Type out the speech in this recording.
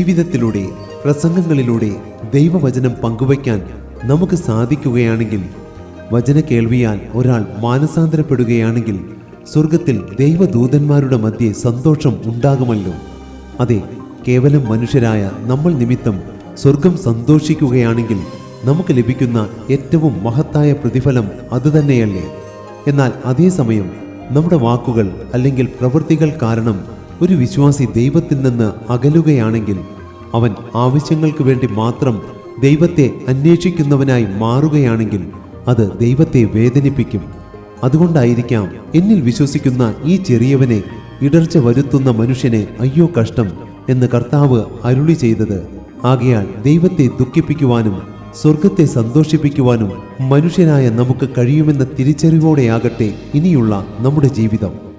ജീവിതത്തിലൂടെ, പ്രസംഗങ്ങളിലൂടെ ദൈവവചനം പങ്കുവയ്ക്കാൻ നമുക്ക് സാധിക്കുകയാണെങ്കിൽ, വചന കേൾവിയാൽ ഒരാൾ മാനസാന്തരപ്പെടുകയാണെങ്കിൽ സ്വർഗത്തിൽ ദൈവദൂതന്മാരുടെ മധ്യേ സന്തോഷം ഉണ്ടാകുമല്ലോ. അതെ, കേവലം മനുഷ്യരായ നമ്മൾ നിമിത്തം സ്വർഗം സന്തോഷിക്കുകയാണെങ്കിൽ നമുക്ക് ലഭിക്കുന്ന ഏറ്റവും മഹത്തായ പ്രതിഫലം അതുതന്നെയല്ലേ. എന്നാൽ അതേസമയം നമ്മുടെ വാക്കുകൾ അല്ലെങ്കിൽ പ്രവൃത്തികൾ കാരണം ഒരു വിശ്വാസി ദൈവത്തിൽ നിന്ന് അകലുകയാണെങ്കിൽ, അവൻ ആവശ്യങ്ങൾക്ക് വേണ്ടി മാത്രം ദൈവത്തെ അന്വേഷിക്കുന്നവനായി മാറുകയാണെങ്കിൽ അത് ദൈവത്തെ വേദനിപ്പിക്കും. അതുകൊണ്ടായിരിക്കാം എന്നിൽ വിശ്വസിക്കുന്ന ഈ ചെറിയവനെ ഇടർച്ച വരുത്തുന്ന മനുഷ്യനെ അയ്യോ കഷ്ടം എന്ന് കർത്താവ് അരുളി ചെയ്തത്. ആകയാൽ ദൈവത്തെ ദുഃഖിപ്പിക്കുവാനും സ്വർഗത്തെ സന്തോഷിപ്പിക്കുവാനും മനുഷ്യനായ നമുക്ക് കഴിയുമെന്ന തിരിച്ചറിവോടെയാകട്ടെ ഇനിയുള്ള നമ്മുടെ ജീവിതം.